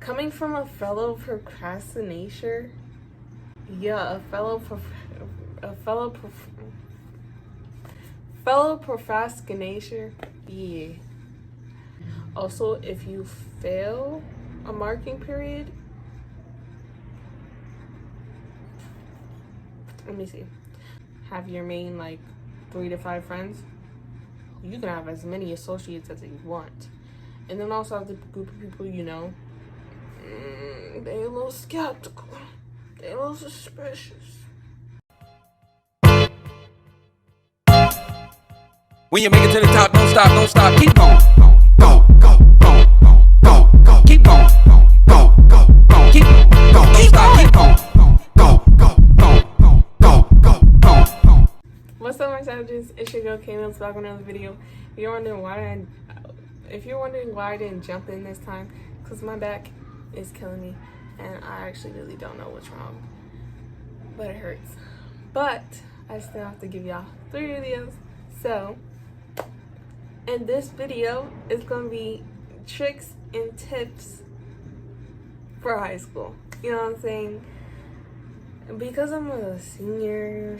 Coming from a fellow procrastinator, yeah, fellow procrastinator, yeah. Also, if you fail a marking period, let me see, have your main like 3 to 5 friends. You can have as many associates as you want, and then also have the group of people you know. They a little skeptical. They a little suspicious. When you make it to the top, don't stop, keep going. Go, go, go, go, go, go, keep going. Go, go, go, keep going. Go, don't stop, keep going. Go, go, go, go, go, go, go, go. What's up, my savages? It's your girl Kmills back with another video. If you're wondering why I didn't jump in this time, because my back is killing me and I actually really don't know what's wrong, but it hurts. But I still have to give y'all 3 videos. So in this video is gonna be tricks and tips for high school. You know what I'm saying? Because I'm a senior,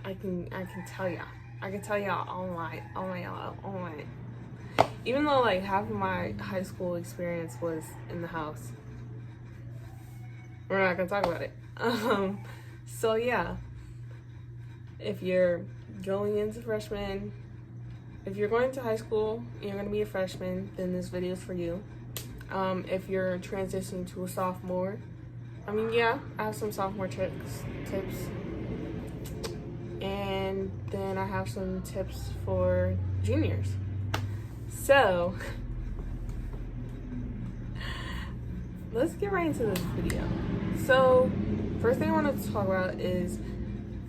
I can tell y'all. I can tell y'all online. Even though like half of my high school experience was in the house. We're not gonna talk about it. So yeah. If you're going into freshman, if you're going to high school and you're gonna be a freshman, then this video is for you. If you're transitioning to a sophomore, I mean, yeah, I have some sophomore tips. And then I have some tips for juniors. So, let's get right into this video. So, first thing I want to talk about is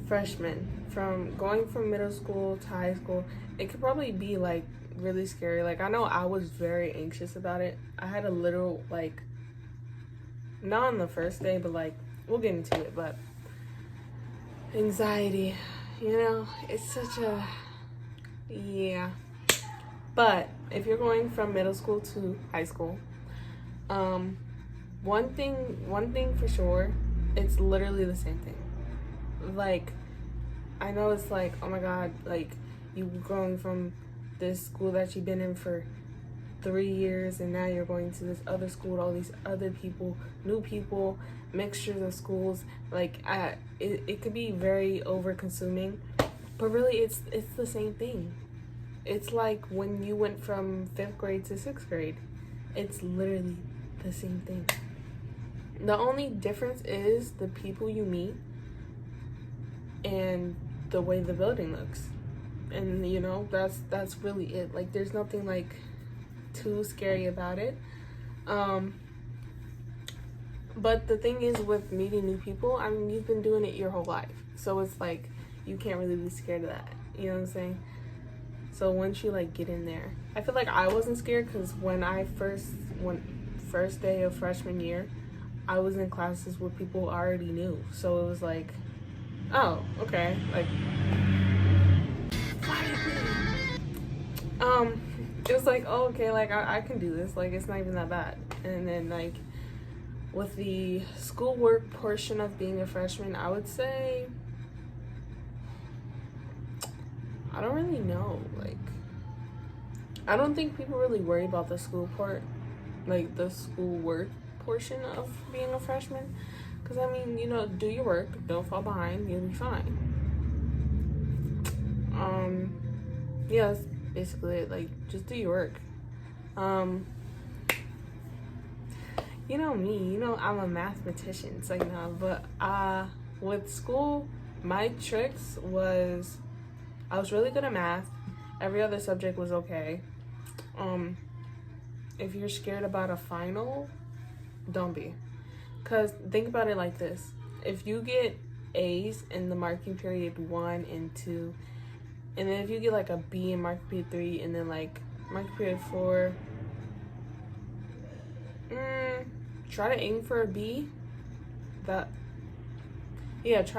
freshmen. From going from middle school to high school, it could probably be like really scary. Like, I know I was very anxious about it. I had a little like, not on the first day, but like, we'll get into it, but anxiety, you know, it's such a, yeah. But if you're going from middle school to high school, one thing for sure, it's literally the same thing. Like, I know it's like, oh my God, like you going from this school that you've been in for 3 years and now you're going to this other school with all these other people, new people, mixtures of schools. Like, it could be very over consuming, but really it's the same thing. It's like when you went from 5th grade to 6th grade. It's literally the same thing. The only difference is the people you meet and the way the building looks. And you know, that's really it. Like, there's nothing like too scary about it. But the thing is with meeting new people, I mean, you've been doing it your whole life. So it's like, you can't really be scared of that. You know what I'm saying? So once you like get in there, I feel like I wasn't scared because when I first day of freshman year, I was in classes with people I already knew. So it was like, oh, okay, like, it was like, oh, okay, like I can do this. Like, it's not even that bad. And then like with the schoolwork portion of being a freshman, I would say, I don't really know. Like, I don't think people really worry about the school part, like the schoolwork portion of being a freshman. Because, I mean, you know, do your work, don't fall behind, you'll be fine. Yeah, that's basically it. Like, just do your work. You know me, you know I'm a mathematician. It's like, no, but with school, my tricks was, I was really good at math. Every other subject was okay. If you're scared about a final, don't be. Because think about it like this. If you get A's in the marking period 1 and 2, and then if you get like a B in marking period 3, and then like marking period 4, try to aim for a B. Try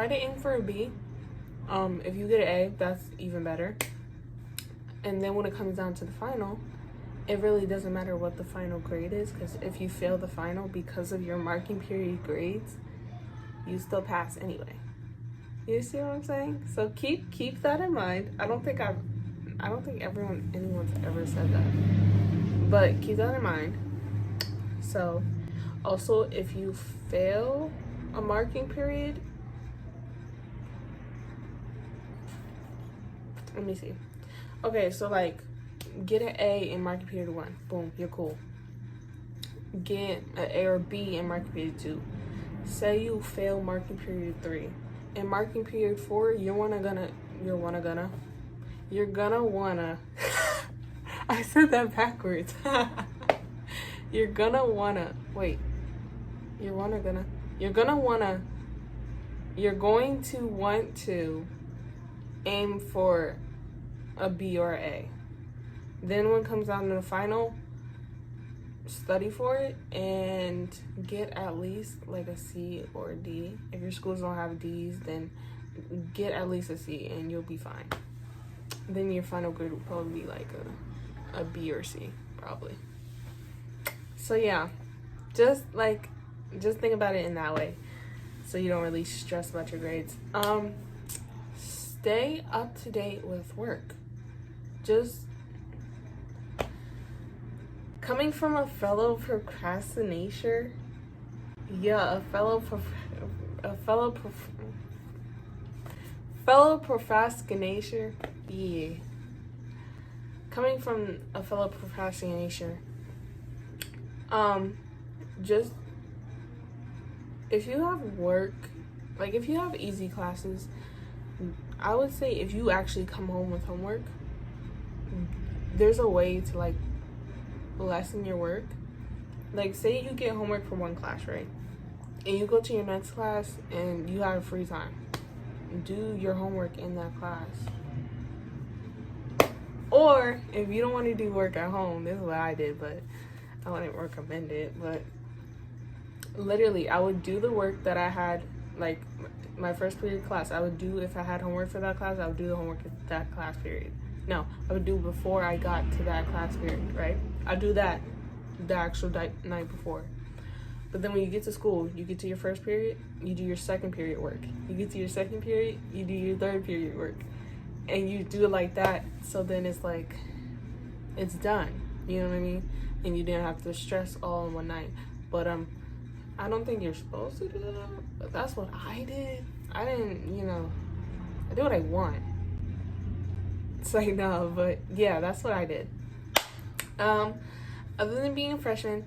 to aim for a B. If you get an A, that's even better. And then when it comes down to the final, it really doesn't matter what the final grade is, because if you fail the final because of your marking period grades, you still pass anyway. You see what I'm saying? So keep that in mind. I don't think anyone's ever said that, but keep that in mind. So also, if you fail a marking period, let me see. Okay, so like, get an A in marking period 1. Boom, you're cool. Get an A or B in marking period 2. Say you fail marking period 3. In marking period 4, you're gonna wanna I said that backwards. You're going to want to aim for a B or A. Then when it comes down to the final, study for it and get at least like a C or a D. If your schools don't have D's, then get at least a C and you'll be fine. Then your final grade will probably be like a B or C, probably. So yeah, just think about it in that way, so you don't really stress about your grades. Stay up to date with work. Just coming from a fellow procrastinator, fellow procrastinator, yeah. Coming from a fellow procrastinator, just if you have work, like if you have easy classes, I would say if you actually come home with homework, there's a way to like lessen your work. Like say you get homework for one class, right? And you go to your next class and you have free time. Do your homework in that class. Or if you don't want to do work at home, this is what I did, but I wouldn't recommend it. But literally, I would do the work that I had, like my first period class. I would do, if I had homework for that class, I would do the homework at that class period. No, I would do before I got to that class period, right? I'd do that the actual night before. But then when you get to school, you get to your first period, you do your second period work. You get to your second period, you do your third period work. And you do it like that, so then it's like, it's done. You know what I mean? And you didn't have to stress all in one night. But I don't think you're supposed to do that, but that's what I did. I didn't, I do what I want. It's like, no, but yeah, that's what I did. Other than being a freshman,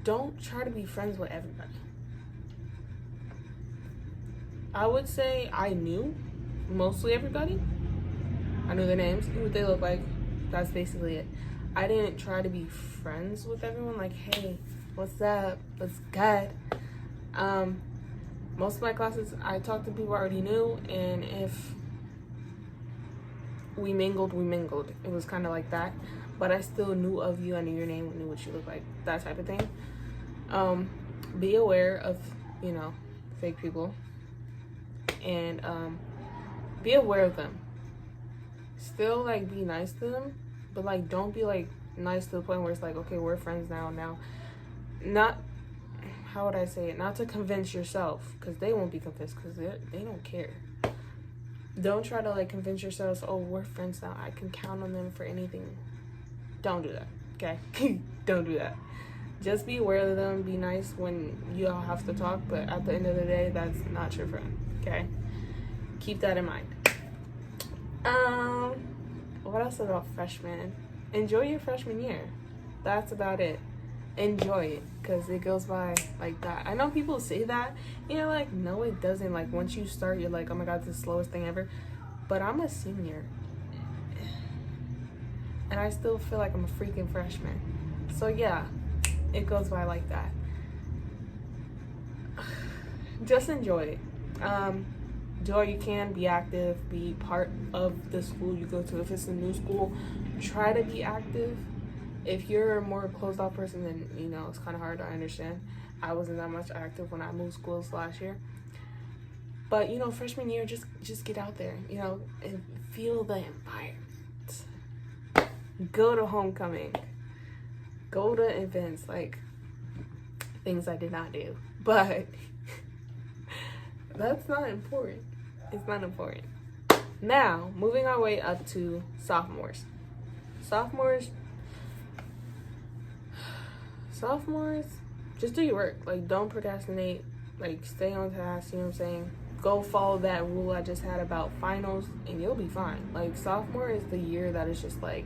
don't try to be friends with everybody. I would say I knew mostly everybody. I knew their names, knew what they look like. That's basically it. I didn't try to be friends with everyone, like, hey, what's up? What's good? Most of my classes, I talked to people I already knew, and if we mingled. It was kind of like that. But I still knew of you. I knew your name, knew what you looked like, that type of thing. Be aware of, fake people. And be aware of them. Still, like, be nice to them. But, like, don't be, like, nice to the point where it's like, okay, we're friends now. Not, how would I say it? Not to convince yourself. Because they won't be convinced. Because they don't care. Don't try to, like, convince yourselves, oh, we're friends now. I can count on them for anything. Don't do that, okay? Don't do that. Just be aware of them. Be nice when you all have to talk. But at the end of the day, that's not your friend, okay? Keep that in mind. What else about freshmen? Enjoy your freshman year. That's about it. Enjoy it, because it goes by like that. I know people say that, and you're like, no, it doesn't. Like, once you start, you're like, oh my god, this is the slowest thing ever. But I'm a senior, and I still feel like I'm a freaking freshman. So yeah, it goes by like that. Just enjoy it. Do all you can. Be active. Be part of the school you go to. If it's a new school, try to be active. If you're a more closed off person, then it's kind of hard to understand. I wasn't that much active when I moved schools last year. But freshman year, just get out there, and feel the environment. Go to homecoming. go to events, like things I did not do. But that's not important. It's not important. Now, moving our way up to sophomores. Sophomores, just do your work. Like, don't procrastinate. Like, stay on task, you know what I'm saying? Go follow that rule I just had about finals, and you'll be fine. Like, sophomore is the year that is just, like,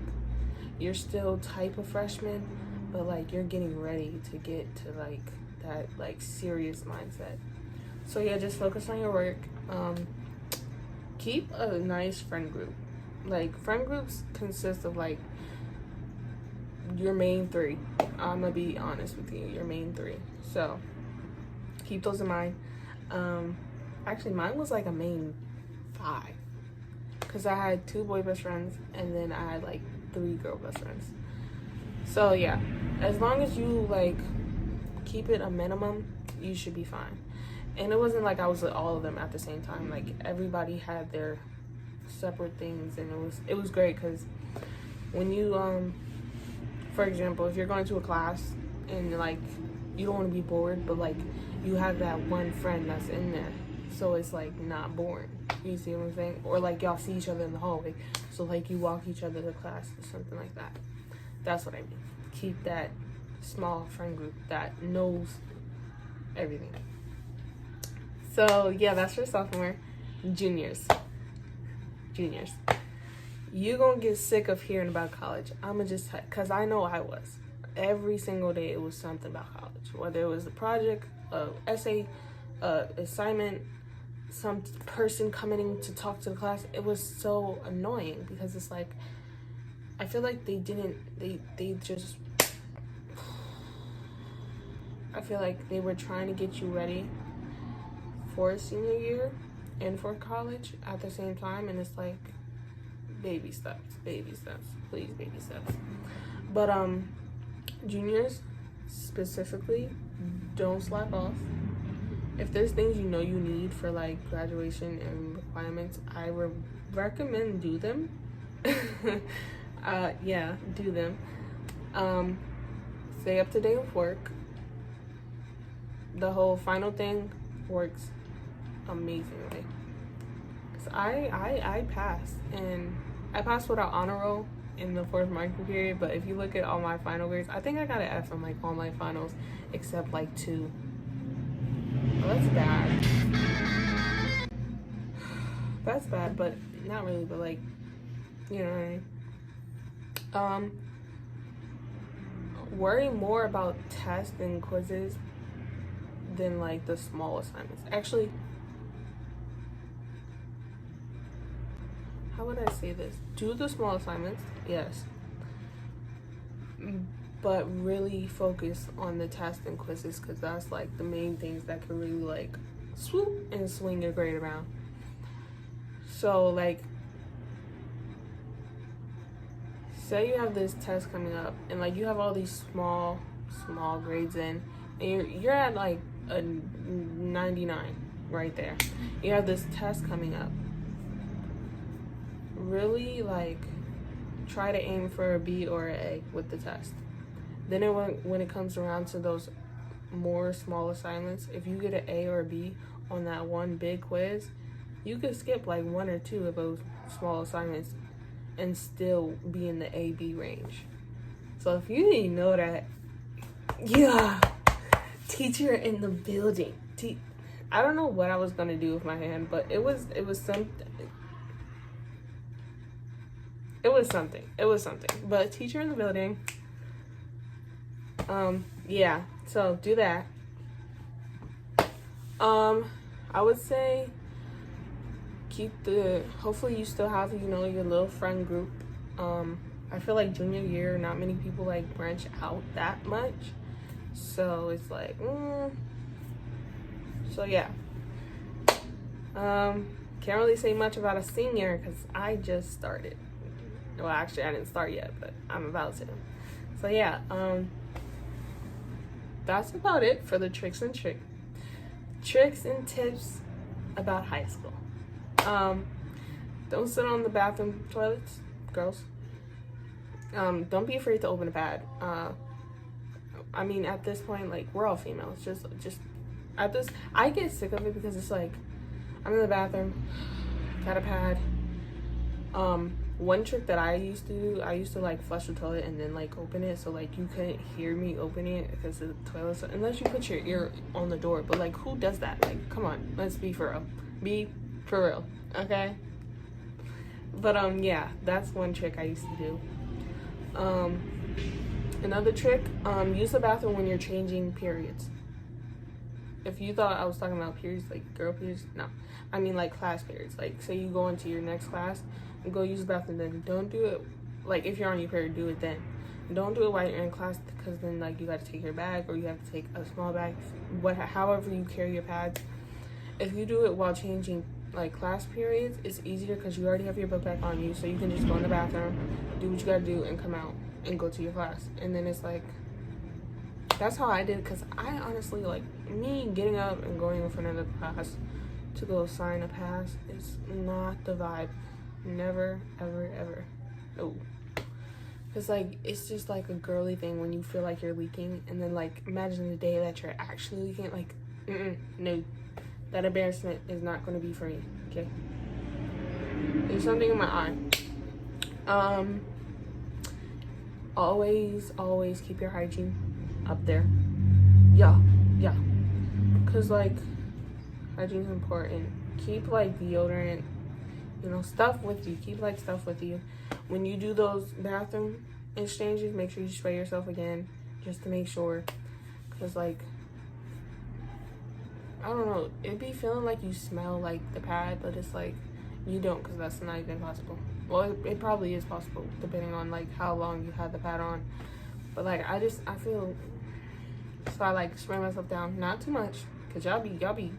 you're still type of freshman, but, like, you're getting ready to get to, like, that, like, serious mindset. So, yeah, just focus on your work. Keep a nice friend group. Like, friend groups consist of, like, your main three. I'm gonna be honest with you, your main three. So, keep those in mind. Actually, mine was, like, a main 5. Because I had 2 boy best friends, and then I had, like, 3 girl best friends. So, yeah. As long as you, like, keep it a minimum, you should be fine. And it wasn't like I was with all of them at the same time. Like, everybody had their separate things, and it was great because when you for example, if you're going to a class and like you don't want to be bored, but like you have that one friend that's in there, so it's like not boring. You see what I'm saying? Or like y'all see each other in the hallway, so like you walk each other to class or something like that. That's what I mean. Keep that small friend group that knows everything. So yeah, that's for sophomore. Juniors, you gonna get sick of hearing about college. I'ma just, cause I know I was. Every single day it was something about college. Whether it was a project, a essay, assignment, some person coming in to talk to the class. It was so annoying because it's like, I feel like they feel like they were trying to get you ready for senior year and for college at the same time, and it's like baby steps, please, baby steps. But juniors specifically, don't slack off. If there's things you know you need for like graduation and requirements, I recommend do them. Yeah, do them. Stay up to date with work. The whole final thing works amazingly. Cause I passed, and I passed without honor roll in the 4th marking period. But if you look at all my final grades, I think I got an F on like all my finals except like 2. Well, that's bad. That's bad, but not really. But like, you know what I mean. Worry more about tests and quizzes than like the small assignments. Actually, how would I say this? Do the small assignments, yes, but really focus on the tests and quizzes, because that's like the main things that can really like swoop and swing your grade around. So like, say you have this test coming up and like you have all these small grades in, and you're at like a 99 right there. You have this test coming up. Really like try to aim for a B or an A with the test. Then when it comes around to those more small assignments, if you get an A or a B on that one big quiz, you could skip like 1 or 2 of those small assignments and still be in the A-B range. So if you didn't know that, yeah, teacher in the building. I don't know what I was gonna do with my hand, but it was something. It was something. But teacher in the building. Yeah. So do that. I would say hopefully you still have, your little friend group. I feel like junior year, not many people like branch out that much. So it's like, so yeah. Can't really say much about a senior because I just started. Well, actually, I didn't start yet, but I'm about to. So yeah, that's about it for the tricks and tips about high school. Don't sit on the bathroom toilets, girls. Don't be afraid to open a pad. I mean, at this point, like, we're all females. Just at this, I get sick of it because it's like, I'm in the bathroom, got a pad. One trick that I used to do, I used to like flush the toilet and then like open it, so like you couldn't hear me opening it because the toilet, unless you put your ear on the door. But like, who does that? Like, come on, let's be for real. Be for real, okay? But yeah, that's one trick I used to do. Another trick, use the bathroom when you're changing periods. If you thought I was talking about periods, like girl periods, no. I mean like class periods. Like, say you go into your next class and go use the bathroom, then don't do it, like if you're on your period, do it then. Don't do it while you're in class, because then like you got to take your bag, or you have to take a small bag, however you carry your pads. If you do it while changing like class periods, it's easier because you already have your book bag on you, so you can just go in the bathroom, do what you gotta do, and come out and go to your class. And then it's like, that's how I did, because I honestly, like, me getting up and going in front of the class to go sign a pass is not the vibe. Never, ever, ever. No. Because, like, it's just like a girly thing when you feel like you're leaking, and then, like, imagine the day that you're actually leaking. Like, no. That embarrassment is not going to be for me, okay? There's something in my eye. Always keep your hygiene up there. Yeah. Because, like, hygiene is important. Keep, like, deodorant, stuff with you. Keep, like, stuff with you. When you do those bathroom exchanges, make sure you spray yourself again, just to make sure. Because, like, I don't know, it'd be feeling like you smell like the pad, but it's like you don't, because that's not even possible. Well, it probably is possible depending on like how long you had the pad on. But like, I feel, so I like spray myself down, not too much, because y'all be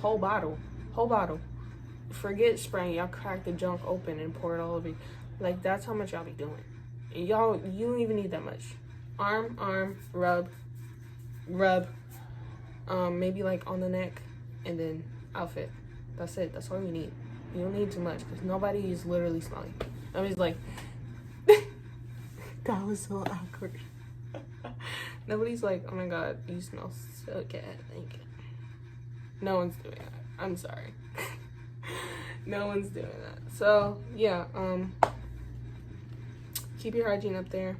whole bottle. Forget spraying, y'all crack the junk open and pour it all over you. Like, that's how much y'all be doing. And you don't even need that much. Arm, rub, maybe like on the neck, and then outfit. That's it. That's all you need. You don't need too much, because nobody is literally smelling. I'm just like, that was so awkward. Nobody's like, oh my god, you smell so good. Thank you. No one's doing that. I'm sorry. No one's doing that. So yeah, keep your hygiene up there.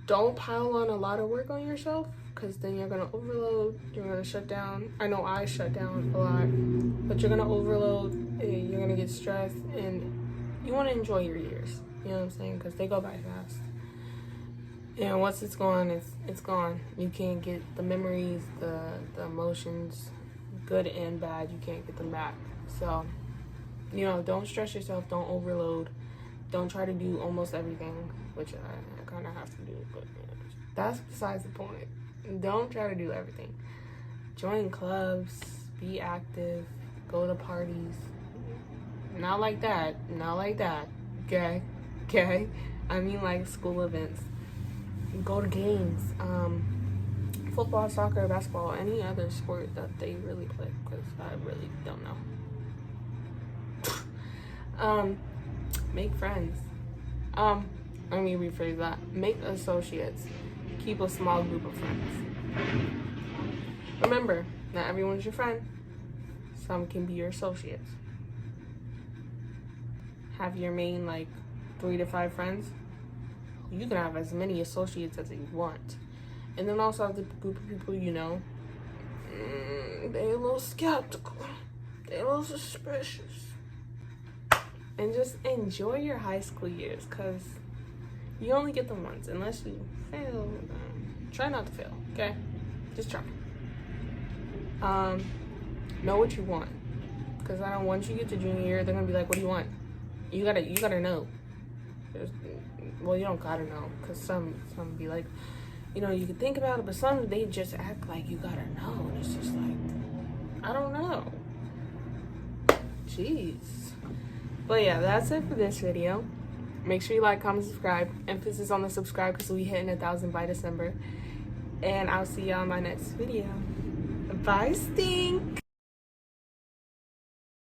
Don't pile on a lot of work on yourself, because then you're gonna overload, you're gonna shut down. I know I shut down a lot, but you're gonna overload, you're gonna get stressed, and you wanna enjoy your years, you know what I'm saying, because they go by fast. And once it's gone, it's gone. You can't get the memories, the emotions, good and bad, you can't get them back. So, don't stress yourself, don't overload, don't try to do almost everything, which I kind of have to do, but that's besides the point. Don't try to do everything. Join clubs, be active, go to parties. Not like that, okay? I mean like school events. Go to games, football, soccer, basketball, any other sport that they really play, because I really don't know. Make friends. Let me rephrase that. Make associates. Keep a small group of friends. Remember, not everyone's your friend. Some can be your associates. Have your main, like, 3 to 5 friends. You can have as many associates as you want. And then also have the group of people they're a little skeptical. They're a little suspicious. And just enjoy your high school years, because you only get them once. Unless you fail, try not to fail, okay? Just try. Know what you want. Because I know once you get to junior year, they're going to be like, what do you want? You gotta know. Well, you don't gotta know, because some be like, you can think about it, but some, they just act like you gotta know, and it's just like, I don't know. Jeez. But yeah, that's it for this video. Make sure you like, comment, subscribe. Emphasis on the subscribe, because we hitting 1,000 by December. And I'll see y'all in my next video. Bye, stink.